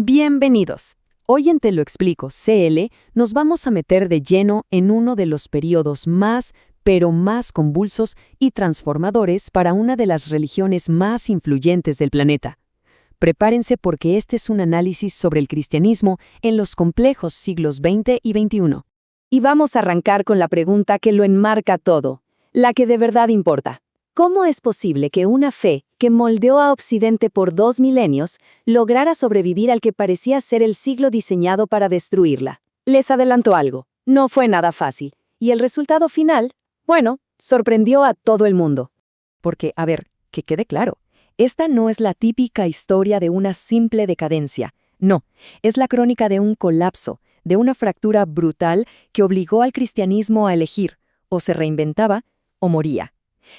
Bienvenidos. Hoy en Te lo explico, CL, nos vamos a meter de lleno en uno de los periodos pero más convulsos y transformadores para una de las religiones más influyentes del planeta. Prepárense porque este es un análisis sobre el cristianismo en los complejos siglos XX y XXI. Y vamos a arrancar con la pregunta que lo enmarca todo, la que de verdad importa. ¿Cómo es posible que una fe que moldeó a Occidente por 2 milenios lograra sobrevivir al que parecía ser el siglo diseñado para destruirla? Les adelanto algo, no fue nada fácil, y el resultado final, bueno, sorprendió a todo el mundo. Porque, a ver, que quede claro, esta no es la típica historia de una simple decadencia, no, es la crónica de un colapso, de una fractura brutal que obligó al cristianismo a elegir, o se reinventaba, o moría.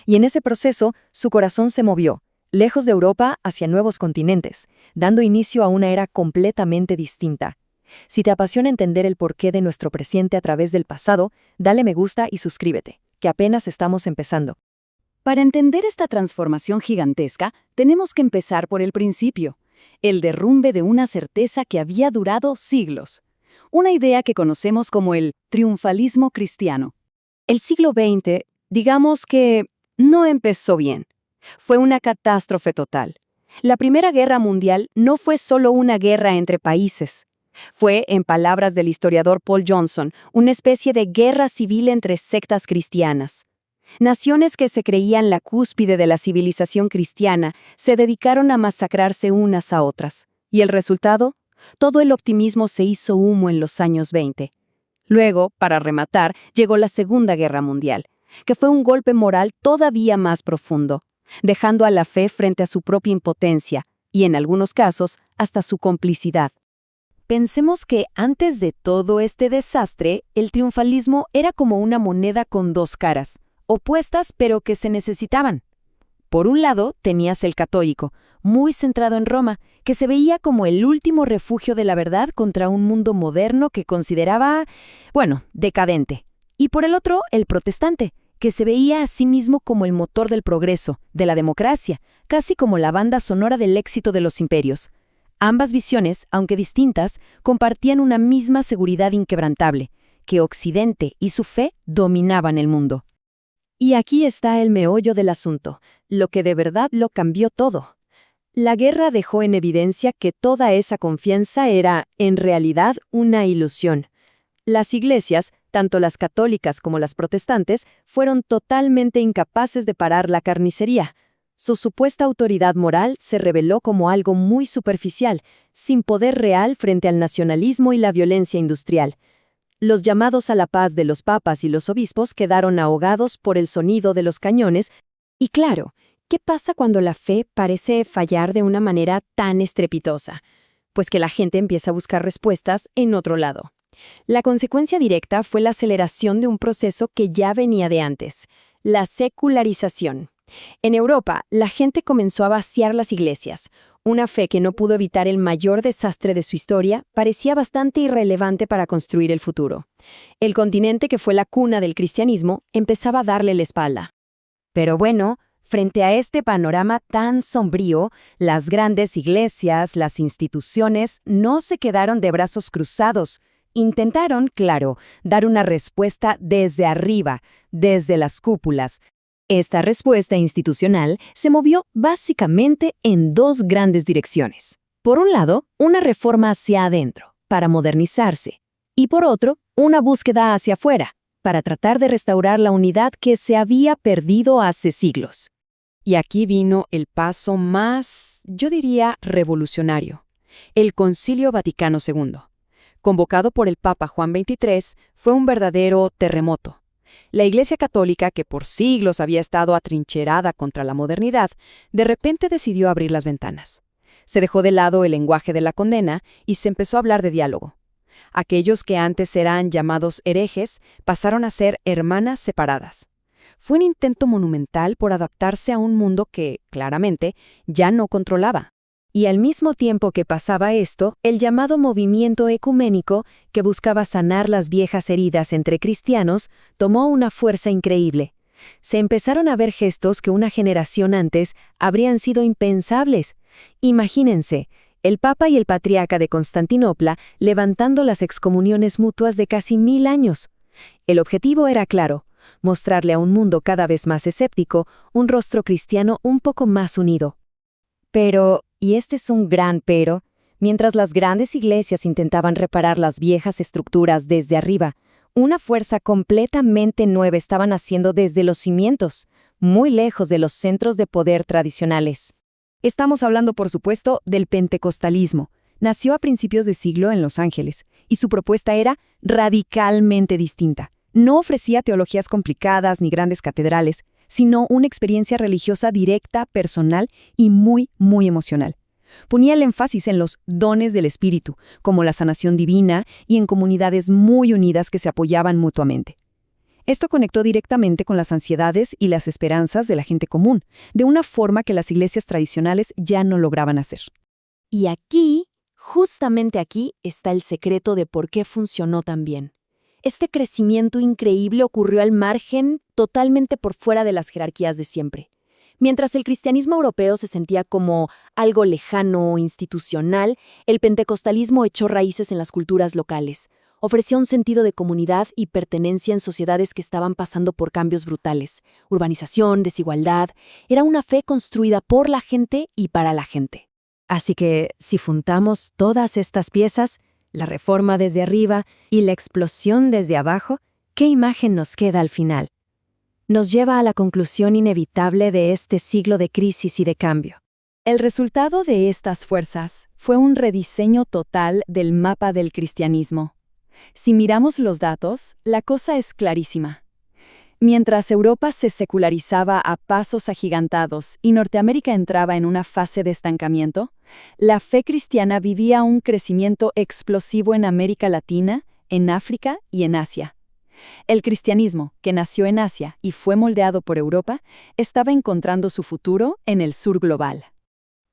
Y en ese proceso, su corazón se movió, lejos de Europa hacia nuevos continentes, dando inicio a una era completamente distinta. Si te apasiona entender el porqué de nuestro presente a través del pasado, dale me gusta y suscríbete, que apenas estamos empezando. Para entender esta transformación gigantesca, tenemos que empezar por el principio, el derrumbe de una certeza que había durado siglos. Una idea que conocemos como el triunfalismo cristiano. El siglo XX, digamos que no empezó bien. Fue una catástrofe total. La Primera Guerra Mundial no fue solo una guerra entre países. Fue, en palabras del historiador Paul Johnson, una especie de guerra civil entre sectas cristianas. Naciones que se creían la cúspide de la civilización cristiana se dedicaron a masacrarse unas a otras. ¿Y el resultado? Todo el optimismo se hizo humo en los años 20. Luego, para rematar, llegó la Segunda Guerra Mundial, que fue un golpe moral todavía más profundo, dejando a la fe frente a su propia impotencia y, en algunos casos, hasta su complicidad. Pensemos que antes de todo este desastre, el triunfalismo era como una moneda con dos caras, opuestas pero que se necesitaban. Por un lado, tenías el católico, muy centrado en Roma, que se veía como el último refugio de la verdad contra un mundo moderno que consideraba, decadente. Y por el otro, el protestante, que se veía a sí mismo como el motor del progreso, de la democracia, casi como la banda sonora del éxito de los imperios. Ambas visiones, aunque distintas, compartían una misma seguridad inquebrantable, que Occidente y su fe dominaban el mundo. Y aquí está el meollo del asunto, lo que de verdad lo cambió todo. La guerra dejó en evidencia que toda esa confianza era, en realidad, una ilusión. Las iglesias, tanto las católicas como las protestantes, fueron totalmente incapaces de parar la carnicería. Su supuesta autoridad moral se reveló como algo muy superficial, sin poder real frente al nacionalismo y la violencia industrial. Los llamados a la paz de los papas y los obispos quedaron ahogados por el sonido de los cañones. Y claro, ¿qué pasa cuando la fe parece fallar de una manera tan estrepitosa? Pues que la gente empieza a buscar respuestas en otro lado. La consecuencia directa fue la aceleración de un proceso que ya venía de antes, la secularización. En Europa, la gente comenzó a vaciar las iglesias. Una fe que no pudo evitar el mayor desastre de su historia parecía bastante irrelevante para construir el futuro. El continente que fue la cuna del cristianismo empezaba a darle la espalda. Pero bueno, frente a este panorama tan sombrío, las grandes iglesias, las instituciones, no se quedaron de brazos cruzados. Intentaron, claro, dar una respuesta desde arriba, desde las cúpulas. Esta respuesta institucional se movió básicamente en dos grandes direcciones. Por un lado, una reforma hacia adentro, para modernizarse, y por otro, una búsqueda hacia afuera, para tratar de restaurar la unidad que se había perdido hace siglos. Y aquí vino el paso más, yo diría, revolucionario, el Concilio Vaticano II. Convocado por el Papa Juan XXIII, fue un verdadero terremoto. La Iglesia Católica, que por siglos había estado atrincherada contra la modernidad, de repente decidió abrir las ventanas. Se dejó de lado el lenguaje de la condena y se empezó a hablar de diálogo. Aquellos que antes eran llamados herejes pasaron a ser hermanas separadas. Fue un intento monumental por adaptarse a un mundo que, claramente, ya no controlaba. Y al mismo tiempo que pasaba esto, el llamado movimiento ecuménico, que buscaba sanar las viejas heridas entre cristianos, tomó una fuerza increíble. Se empezaron a ver gestos que una generación antes habrían sido impensables. Imagínense, el Papa y el Patriarca de Constantinopla levantando las excomuniones mutuas de casi 1000 años. El objetivo era claro: mostrarle a un mundo cada vez más escéptico un rostro cristiano un poco más unido. Pero, y este es un gran pero, mientras las grandes iglesias intentaban reparar las viejas estructuras desde arriba, una fuerza completamente nueva estaba naciendo desde los cimientos, muy lejos de los centros de poder tradicionales. Estamos hablando, por supuesto, del pentecostalismo. Nació a principios de siglo en Los Ángeles, y su propuesta era radicalmente distinta. No ofrecía teologías complicadas ni grandes catedrales, sino una experiencia religiosa directa, personal y muy, muy emocional. Ponía el énfasis en los dones del Espíritu, como la sanación divina, y en comunidades muy unidas que se apoyaban mutuamente. Esto conectó directamente con las ansiedades y las esperanzas de la gente común, de una forma que las iglesias tradicionales ya no lograban hacer. Y aquí, justamente aquí, está el secreto de por qué funcionó tan bien. Este crecimiento increíble ocurrió al margen, totalmente por fuera de las jerarquías de siempre. Mientras el cristianismo europeo se sentía como algo lejano o institucional, el pentecostalismo echó raíces en las culturas locales. Ofrecía un sentido de comunidad y pertenencia en sociedades que estaban pasando por cambios brutales. Urbanización, desigualdad. Era una fe construida por la gente y para la gente. Así que, si juntamos todas estas piezas, la reforma desde arriba y la explosión desde abajo, ¿qué imagen nos queda al final? Nos lleva a la conclusión inevitable de este siglo de crisis y de cambio. El resultado de estas fuerzas fue un rediseño total del mapa del cristianismo. Si miramos los datos, la cosa es clarísima. Mientras Europa se secularizaba a pasos agigantados y Norteamérica entraba en una fase de estancamiento, la fe cristiana vivía un crecimiento explosivo en América Latina, en África y en Asia. El cristianismo, que nació en Asia y fue moldeado por Europa, estaba encontrando su futuro en el sur global.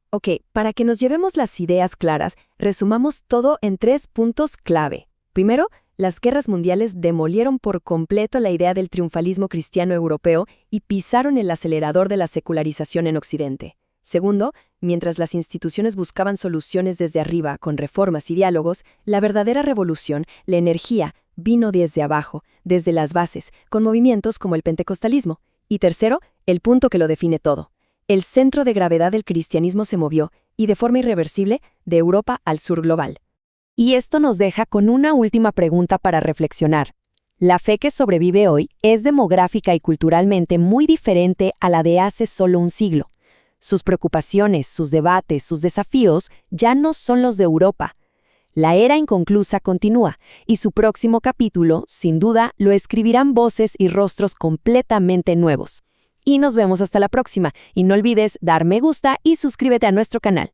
Ok, para que nos llevemos las ideas claras, resumamos todo en 3 puntos clave. Primero, las guerras mundiales demolieron por completo la idea del triunfalismo cristiano europeo y pisaron el acelerador de la secularización en Occidente. Segundo, mientras las instituciones buscaban soluciones desde arriba con reformas y diálogos, la verdadera revolución, la energía, vino desde abajo, desde las bases, con movimientos como el pentecostalismo. Y tercero, el punto que lo define todo. El centro de gravedad del cristianismo se movió, y de forma irreversible, de Europa al sur global. Y esto nos deja con una última pregunta para reflexionar. La fe que sobrevive hoy es demográfica y culturalmente muy diferente a la de hace solo un siglo. Sus preocupaciones, sus debates, sus desafíos ya no son los de Europa. La era inconclusa continúa, y su próximo capítulo, sin duda, lo escribirán voces y rostros completamente nuevos. Y nos vemos hasta la próxima, y no olvides dar me gusta y suscríbete a nuestro canal.